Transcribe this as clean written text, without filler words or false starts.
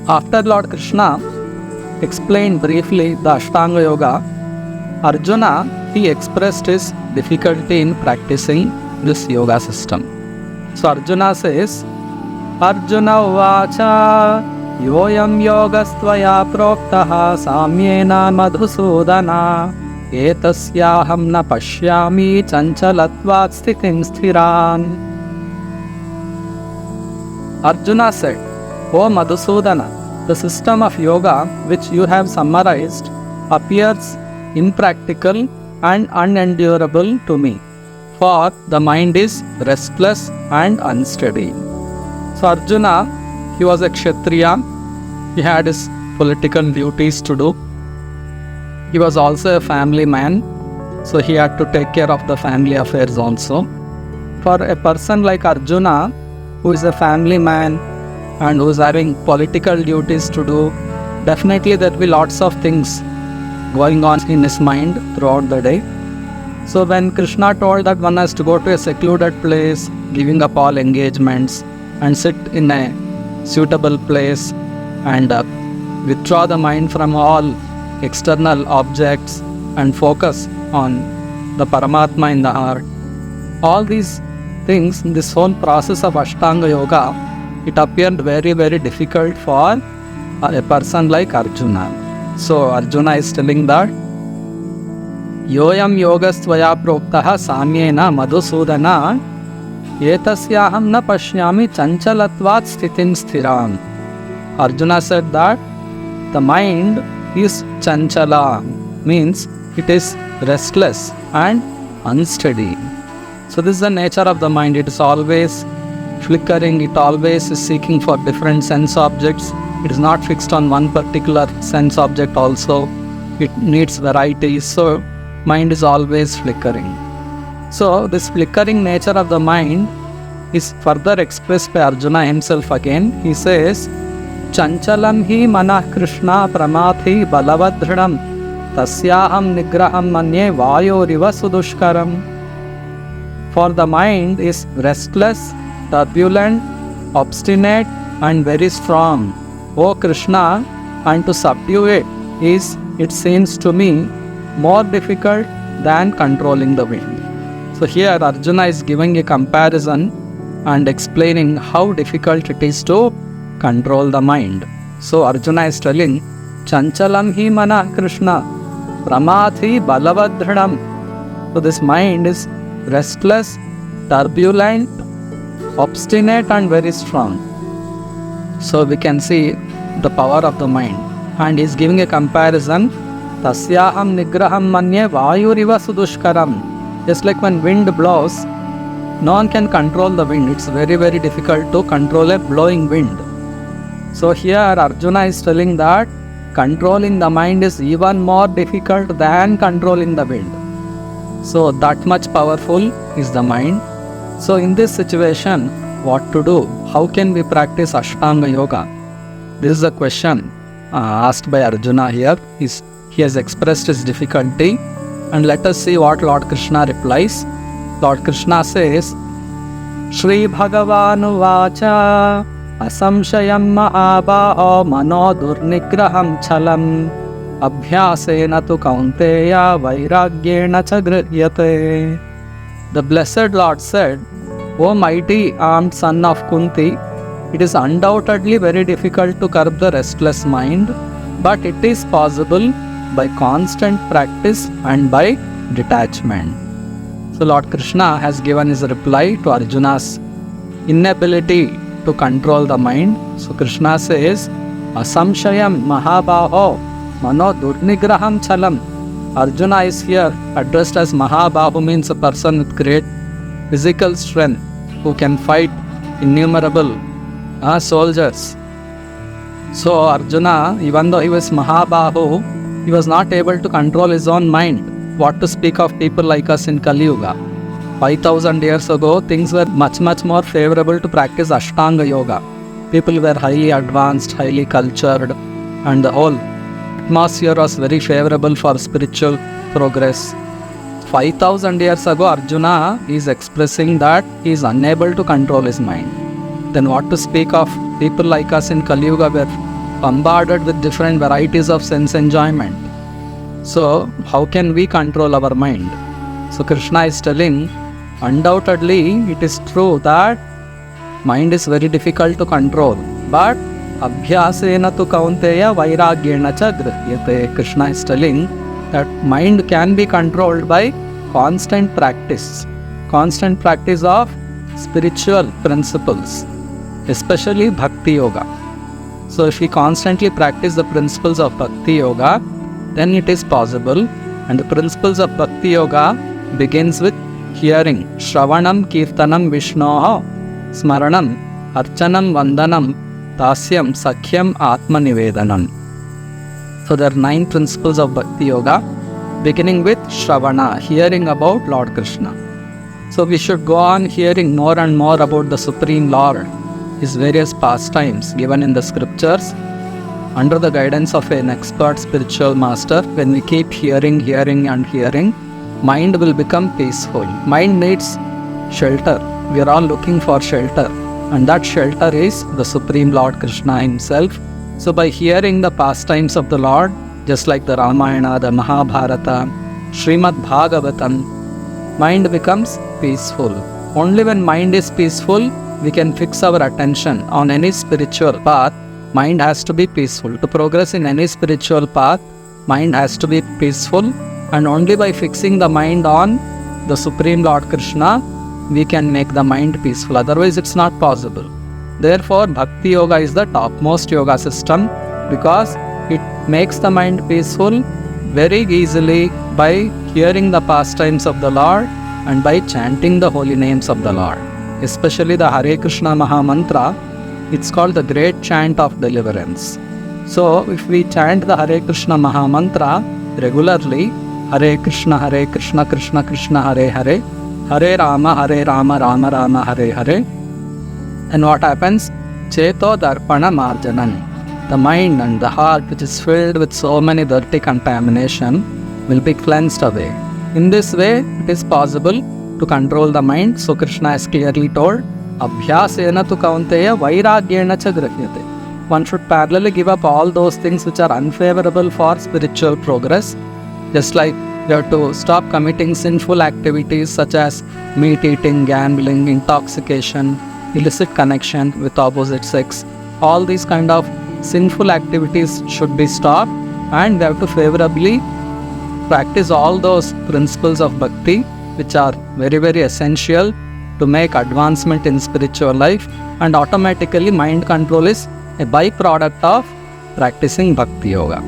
After Lord Krishna explained briefly the Ashtanga Yoga, Arjuna, he expressed his difficulty in practicing this yoga system. So Arjuna says, Arjuna uvacha yoyam yogastvaya proktaha samyena madhusudana etasyaham na pashyami chanchalatvat sthitim sthiran. Arjuna said, O Madhusudana, the system of yoga which you have summarized appears impractical and unendurable to me, for the mind is restless and unsteady. So Arjuna, he was a Kshatriya, he had his political duties to do. He was also a family man, so he had to take care of the family affairs also. For a person like Arjuna, who is a family man and who is having political duties to do, definitely there will be lots of things going on in his mind throughout the day. So when Krishna told that one has to go to a secluded place, giving up all engagements and sit in a suitable place and withdraw the mind from all external objects and focus on the Paramatma in the heart, all these things, this whole process of Ashtanga Yoga, it appeared very, very difficult for a person like Arjuna. So Arjuna is telling that Yoyam yogastvaya proktaha samyena madhusudana etasyaham na pashyami chanchalatvat sthitim sthiram. Arjuna said that the mind is chanchala, means it is restless and unsteady. So this is the nature of the mind. It is always flickering, it always is seeking for different sense objects. It is not fixed on one particular sense object also. It needs variety. So mind is always flickering. So this flickering nature of the mind is further expressed by Arjuna himself again. He says, Chanchalam hi manah Krishna pramathi balavadhridam tasyaham nigraham manye vayoriva sudushkaram. For the mind is restless, turbulent, obstinate and very strong, O Krishna, and to subdue it is, it seems to me, more difficult than controlling the wind. So here Arjuna is giving a comparison and explaining how difficult it is to control the mind. So Arjuna is telling, Chanchalam hi mana Krishna pramathi balavadhridam. So this mind is restless, turbulent, obstinate and very strong. So we can see the power of the mind. And he is giving a comparison. Tasyaham nigraham manye vayuriva sudushkaram. Just like when wind blows, no one can control the wind. It's very, very difficult to control a blowing wind. So here Arjuna is telling that controlling the mind is even more difficult than controlling the wind. So that much powerful is the mind. So in this situation, what to do? How can we practice Ashtanga Yoga? This is a question asked by Arjuna here. He has expressed his difficulty, and let us see what Lord Krishna replies. Lord Krishna says, Shri Bhagavanu Vacha Asamshayam Mahabao Mano Durnigraham Chalam Abhyasena tu Kaunteya Vairagyena cha Grihyate. The blessed Lord said, O mighty armed son of Kunti, it is undoubtedly very difficult to curb the restless mind, but it is possible by constant practice and by detachment. So Lord Krishna has given his reply to Arjuna's inability to control the mind. So Krishna says, Asamshayam Mahabaho Mano Durnigraham Chalam. Arjuna is here addressed as Mahabahu, means a person with great physical strength who can fight innumerable soldiers. So Arjuna, even though he was Mahabahu, he was not able to control his own mind. What to speak of people like us in Kali Yuga? 5,000 years ago, things were much more favorable to practice Ashtanga Yoga. People were highly advanced, highly cultured, and the whole atmosphere was very favorable for spiritual progress. 5,000 years ago, Arjuna is expressing that he is unable to control his mind. Then what to speak of people like us in Kali Yuga, where bombarded with different varieties of sense enjoyment. So how can we control our mind? So Krishna is telling, undoubtedly it is true that mind is very difficult to control, but abhyasena tu kaunteya vairagyena cha grihyate. Krishna is telling that mind can be controlled by constant practice of spiritual principles, especially bhakti yoga. So if we constantly practice the principles of bhakti yoga, then it is possible. And the principles of bhakti yoga begins with hearing, Shravanam, Kirtanam, Vishnoha, Smaranam, Archanam, Vandanam, Dasyam, Sakhyam, Atma Nivedanam. So there are 9 principles of bhakti yoga, beginning with Shravana, hearing about Lord Krishna. So we should go on hearing more and more about the Supreme Lord, His various pastimes given in the scriptures. Under the guidance of an expert spiritual master, when we keep hearing, mind will become peaceful. Mind needs shelter. We are all looking for shelter. And that shelter is the Supreme Lord Krishna Himself. So by hearing the pastimes of the Lord, just like the Ramayana, the Mahabharata, Srimad Bhagavatam, mind becomes peaceful. Only when mind is peaceful, we can fix our attention on any spiritual path. Mind has to be peaceful. To progress in any spiritual path, mind has to be peaceful, and only by fixing the mind on the Supreme Lord Krishna, we can make the mind peaceful. Otherwise, it's not possible. Therefore, Bhakti Yoga is the topmost yoga system because it makes the mind peaceful very easily by hearing the pastimes of the Lord and by chanting the holy names of the Lord. Especially the Hare Krishna Maha Mantra, it's called the great chant of deliverance. So if we chant the Hare Krishna Maha Mantra regularly, Hare Krishna, Krishna Krishna, Hare Hare, Hare Rama, Rama Rama, Hare Hare, and what happens? Cheto Darpana Marjanan. The mind and the heart, which is filled with so many dirty contamination, will be cleansed away. In this way, it is possible to control the mind. So Krishna has clearly told, Abhyasena tu kaunteya vairagyena cha grihyate. One should parallelly give up all those things which are unfavorable for spiritual progress. Just like you have to stop committing sinful activities such as meat eating, gambling, intoxication, illicit connection with opposite sex. All these kind of sinful activities should be stopped, and we have to favorably practice all those principles of bhakti which are very, very essential to make advancement in spiritual life, and automatically mind control is a byproduct of practicing bhakti yoga.